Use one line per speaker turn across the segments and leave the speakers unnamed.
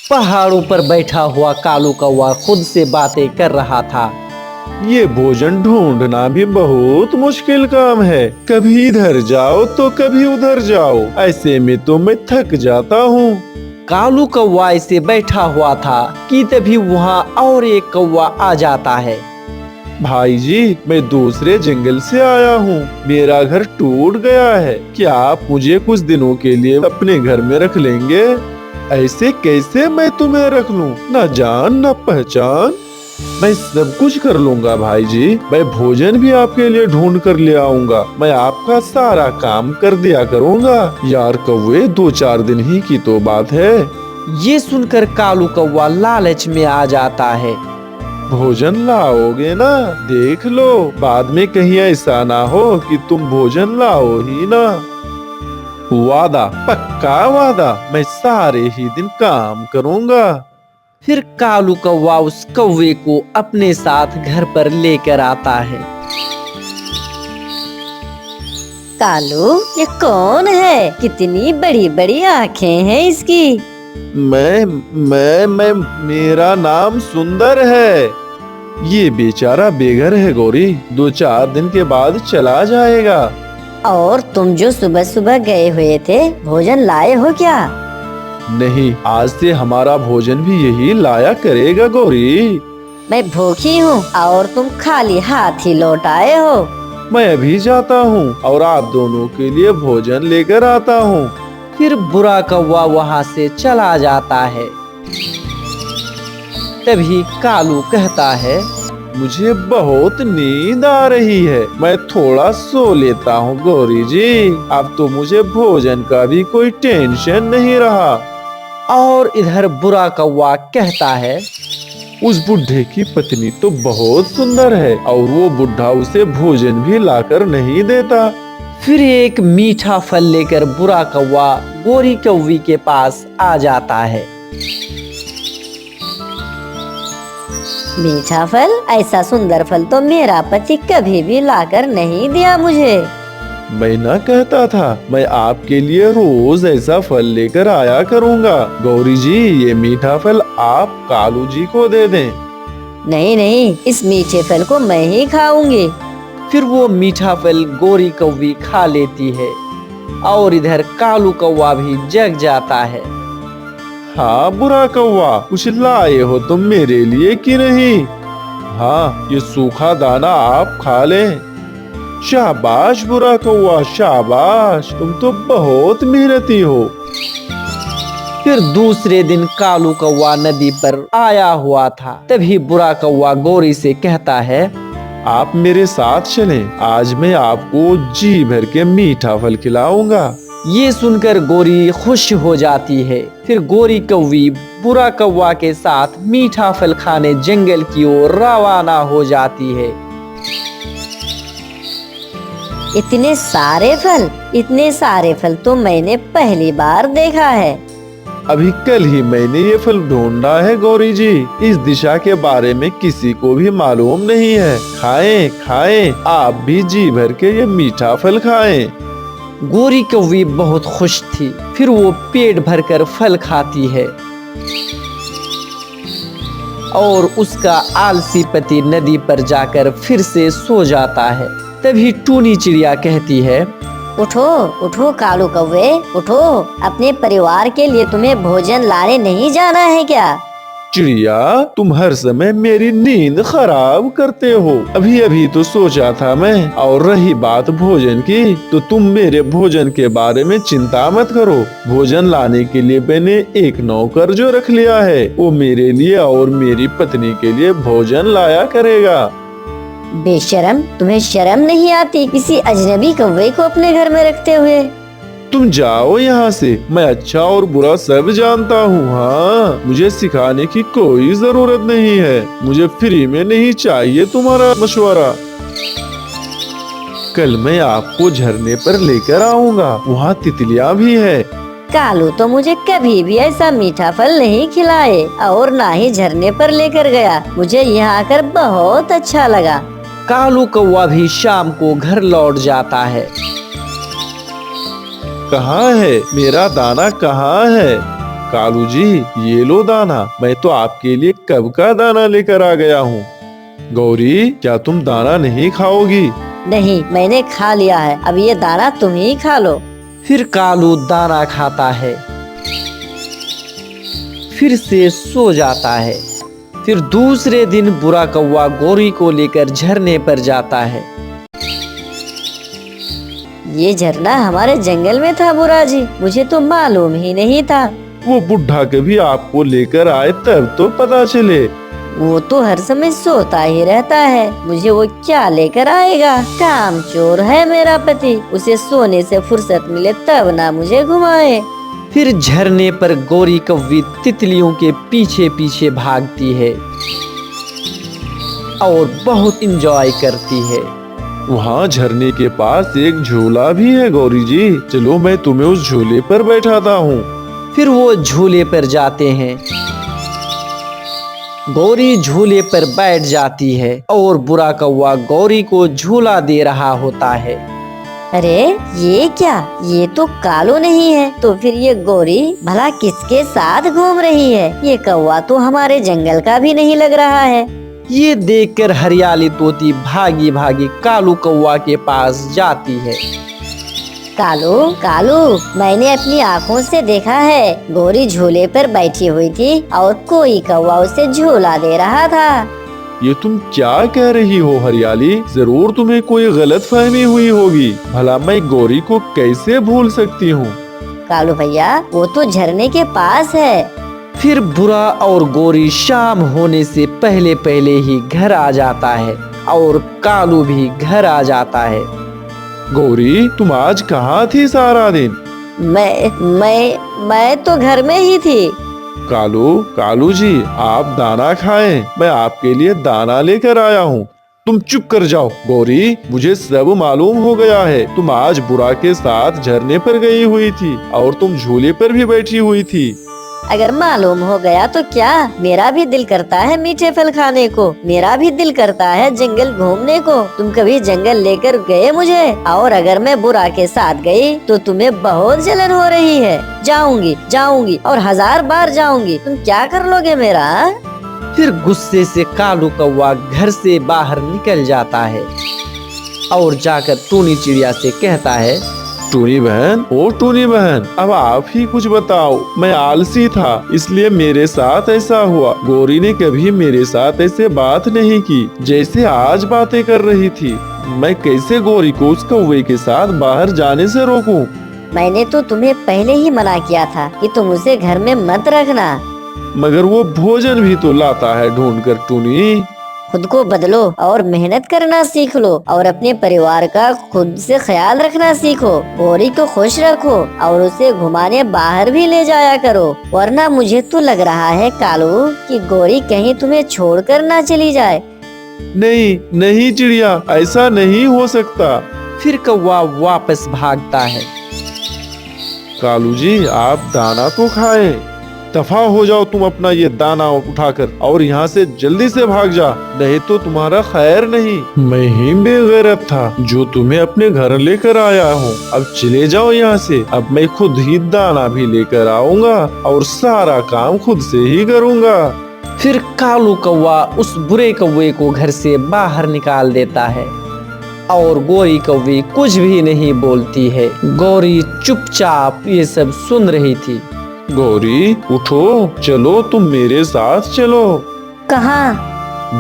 पहाड़ों पर बैठा हुआ कालू कौवा खुद से बातें कर रहा था।
ये भोजन ढूंढना भी बहुत मुश्किल काम है। कभी इधर जाओ तो कभी उधर जाओ, ऐसे में तो मैं थक जाता हूँ।
कालू कौवा ऐसे बैठा हुआ था कि तभी वहाँ और एक कौवा आ जाता है।
भाई जी, मैं दूसरे जंगल से आया हूँ। मेरा घर टूट गया है। क्या आप मुझे कुछ दिनों के लिए अपने घर में रख लेंगे? ऐसे कैसे मैं तुम्हें रख लूं? न जान न पहचान। मैं सब कुछ कर लूंगा भाई जी। मैं भोजन भी आपके लिए ढूंढ कर ले आऊंगा। मैं आपका सारा काम कर दिया करूंगा। यार कौवे, 2-4 दिन ही की तो बात है।
ये सुनकर कालू कौवा लालच में आ जाता है।
भोजन लाओगे ना? देख लो, बाद में कहीं ऐसा ना हो कि तुम भोजन लाओ ही ना। वादा, पक्का वादा। मैं सारे ही दिन काम करूंगा।
फिर कालू कौवा उस कौवे को अपने साथ घर पर लेकर आता है।
कालू, ये कौन है? कितनी बड़ी बड़ी आँखें हैं इसकी।
मैं मेरा नाम सुंदर है। ये बेचारा बेघर है गौरी, 2-4 दिन के बाद चला जाएगा।
और तुम जो सुबह सुबह गए हुए थे, भोजन लाए हो क्या?
नहीं, आज से हमारा भोजन भी यही लाया करेगा गौरी।
मैं भूखी हूँ और तुम खाली हाथ ही लौट आए हो।
मैं अभी जाता हूँ और आप दोनों के लिए भोजन लेकर आता हूँ।
फिर बुरा कौवा वहाँ से चला जाता है। तभी कालू कहता है,
मुझे बहुत नींद आ रही है। मैं थोड़ा सो लेता हूँ गौरी जी। अब तो मुझे भोजन का भी कोई टेंशन नहीं रहा।
और इधर बुरा कौवा कहता है,
उस बुढ़े की पत्नी तो बहुत सुंदर है और वो बुढ़ा उसे भोजन भी लाकर नहीं देता।
फिर एक मीठा फल लेकर बुरा कौवा गोरी कौवी के पास आ जाता है।
मीठा फल? ऐसा सुंदर फल तो मेरा पति कभी भी लाकर नहीं दिया मुझे।
मैं ना कहता था, मैं आपके लिए रोज ऐसा फल लेकर आया करूँगा। गौरी जी, ये मीठा फल आप कालू जी को दे दें।
नहीं नहीं, इस मीठे फल को मैं ही खाऊंगी।
फिर वो मीठा फल गोरी कौवी खा लेती है और इधर कालू कौवा भी जग जाता है।
हाँ बुरा कौवा, कुछ लाए हो तुम मेरे लिए कि नहीं? हाँ, ये सूखा दाना आप खा लें। शाबाश बुरा कौवा, शाबाश, तुम तो बहुत मेहनती हो।
फिर दूसरे दिन कालू कौवा नदी पर आया हुआ था। तभी बुरा कौवा गोरी से कहता है,
आप मेरे साथ चलें। आज मैं आपको जी भर के मीठा फल खिलाऊंगा।
ये सुनकर गोरी खुश हो जाती है। फिर गोरी कौवी बुरा कौवा के साथ मीठा फल खाने जंगल की ओर रवाना हो जाती है।
इतने सारे फल तो मैंने पहली बार देखा है।
अभी कल ही मैंने ये फल ढूंढा है गौरी जी। इस दिशा के बारे में किसी को भी मालूम नहीं है। खाएं खाएं, आप भी जी भर के ये मीठा फल खाएं।
गोरी कौवी बहुत खुश थी। फिर वो पेट भरकर फल खाती है और उसका आलसी पति नदी पर जाकर फिर से सो जाता है। तभी टूनी चिड़िया कहती है,
उठो उठो कालू कौवे, उठो। अपने परिवार के लिए तुम्हें भोजन लाने नहीं जाना है क्या?
चिड़िया, तुम हर समय मेरी नींद खराब करते हो। अभी अभी तो सोचा था मैं। और रही बात भोजन की, तो तुम मेरे भोजन के बारे में चिंता मत करो। भोजन लाने के लिए मैंने एक नौकर जो रख लिया है, वो मेरे लिए और मेरी पत्नी के लिए भोजन लाया करेगा।
बेशरम, तुम्हें शर्म नहीं आती किसी अजनबी कौवे को अपने घर में रखते हुए?
तुम जाओ यहाँ से। मैं अच्छा और बुरा सब जानता हूँ। हाँ, मुझे सिखाने की कोई जरूरत नहीं है। मुझे फ्री में नहीं चाहिए तुम्हारा मशवरा। कल मैं आपको झरने पर लेकर आऊंगा, वहाँ तितलियाँ भी है।
कालू तो मुझे कभी भी ऐसा मीठा फल नहीं खिलाए और ना ही झरने पर लेकर गया। मुझे यहाँ आकर बहुत अच्छा लगा।
कालू कौवा भी शाम को घर लौट जाता है।
कहाँ है? मेरा दाना कहाँ है? कालू जी, ये लो दाना। मैं तो आपके लिए कब का दाना लेकर आ गया हूँ। गौरी, क्या तुम दाना नहीं खाओगी?
नहीं, मैंने खा लिया है, अब ये दाना तुम ही खा लो।
फिर कालू दाना खाता है, फिर से सो जाता है। फिर दूसरे दिन बुरा कौवा गौरी को लेकर झरने पर जाता है।
ये झरना हमारे जंगल में था बुरा जी, मुझे तो मालूम ही नहीं था।
वो बुढ़ा कभी आपको लेकर आए तब तो पता चले।
वो तो हर समय सोता ही रहता है, मुझे वो क्या लेकर आएगा। काम चोर है मेरा पति, उसे सोने से फुर्सत मिले तब ना मुझे घुमाए।
फिर झरने पर गौरी कौवी तितलियों के पीछे पीछे भागती है और बहुत इंजॉय करती है।
वहाँ झरने के पास एक झूला भी है गौरी जी, चलो मैं तुम्हें उस झूले पर बैठाता हूँ।
फिर वो झूले पर जाते हैं। गौरी झूले पर बैठ जाती है और बुरा कौवा गौरी को झूला दे रहा होता है।
अरे ये क्या, ये तो कालू नहीं है, तो फिर ये गौरी भला किसके साथ घूम रही है? ये कौवा तो हमारे जंगल का भी नहीं लग रहा है।
ये देखकर हरियाली तोती भागी भागी कालू कौवा के पास जाती है।
कालू कालू, मैंने अपनी आँखों से देखा है, गौरी झूले पर बैठी हुई थी और कोई कौवा उसे झूला दे रहा था।
ये तुम क्या कह रही हो हरियाली? जरूर तुम्हें कोई गलत फहमी हुई होगी। भला मैं गौरी को कैसे भूल सकती हूँ?
कालू भैया, वो तो झरने के पास है।
फिर बुरा और गौरी शाम होने से पहले पहले ही घर आ जाता है और कालू भी घर आ जाता है।
गौरी, तुम आज कहाँ थी सारा दिन?
मैं तो घर में ही थी।
कालू जी, आप दाना खाएं, मैं आपके लिए दाना लेकर आया हूँ। तुम चुप कर जाओ। गौरी, मुझे सब मालूम हो गया है, तुम आज बुरा के साथ झरने पर गई हुई थी और तुम झूले पर भी बैठी हुई थी।
अगर मालूम हो गया तो क्या, मेरा भी दिल करता है मीठे फल खाने को, मेरा भी दिल करता है जंगल घूमने को। तुम कभी जंगल लेकर गए मुझे? और अगर मैं बुरा के साथ गई तो तुम्हें बहुत जलन हो रही है। जाऊंगी और 1000 बार जाऊंगी, तुम क्या कर लोगे मेरा?
फिर गुस्से से कालू कौवा घर से बाहर निकल जाता है और जाकर टूनी चिड़िया से कहता है,
टूनी बहन, ओ टूनी बहन, अब आप ही कुछ बताओ। मैं आलसी था, इसलिए मेरे साथ ऐसा हुआ। गौरी ने कभी मेरे साथ ऐसे बात नहीं की जैसे आज बातें कर रही थी। मैं कैसे गौरी को उस कौवे के साथ बाहर जाने से रोकूं?
मैंने तो तुम्हें पहले ही मना किया था कि तुम उसे घर में मत रखना।
मगर वो भोजन भी तो लाता है ढूंढ कर। टूनी,
खुद को बदलो और मेहनत करना सीख लो और अपने परिवार का खुद से ख्याल रखना सीखो। गौरी को खुश रखो और उसे घुमाने बाहर भी ले जाया करो, वरना मुझे तो लग रहा है कालू कि गौरी कहीं तुम्हें छोड़कर ना चली जाए।
नहीं चिड़िया, ऐसा नहीं हो सकता।
फिर कौवा वापस भागता है।
कालू जी, आप दाना तो खाएं। दफा हो जाओ तुम अपना ये दाना उठाकर और यहाँ से जल्दी से भाग जा, नहीं तो तुम्हारा खैर नहीं। मैं ही बेगैरत था जो तुम्हें अपने घर लेकर आया हूँ। अब चले जाओ यहाँ से। अब मैं खुद ही दाना भी लेकर आऊंगा और सारा काम खुद से ही करूँगा।
फिर कालू कौवा उस बुरे कौवे को घर से बाहर निकाल देता है और गौरी कौवी कुछ भी नहीं बोलती है। गौरी चुपचाप ये सब सुन रही थी।
गौरी, उठो, चलो, तुम मेरे साथ चलो।
कहाँ?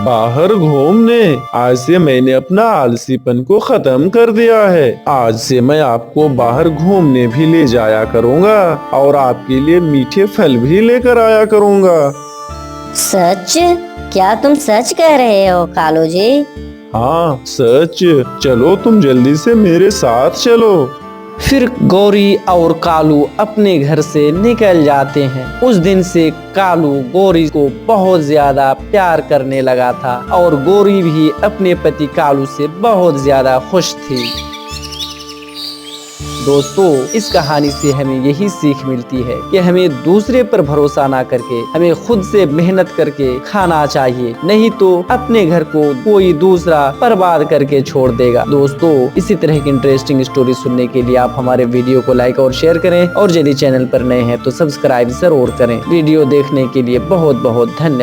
बाहर घूमने। आज से मैंने अपना आलसीपन को खत्म कर दिया है। आज से मैं आपको बाहर घूमने भी ले जाया करूँगा और आपके लिए मीठे फल भी लेकर आया करूँगा।
सच? क्या तुम सच कह रहे हो कालू जी?
हाँ, सच। चलो, तुम जल्दी से मेरे साथ चलो।
फिर गौरी और कालू अपने घर से निकल जाते हैं। उस दिन से कालू गौरी को बहुत ज्यादा प्यार करने लगा था और गौरी भी अपने पति कालू से बहुत ज्यादा खुश थी। दोस्तों, इस कहानी से हमें यही सीख मिलती है कि हमें दूसरे पर भरोसा ना करके हमें खुद से मेहनत करके खाना चाहिए, नहीं तो अपने घर को कोई दूसरा बर्बाद करके छोड़ देगा। दोस्तों, इसी तरह की इंटरेस्टिंग स्टोरी सुनने के लिए आप हमारे वीडियो को लाइक और शेयर करें, और यदि चैनल पर नए हैं तो सब्सक्राइब जरूर करें। वीडियो देखने के लिए बहुत बहुत धन्यवाद।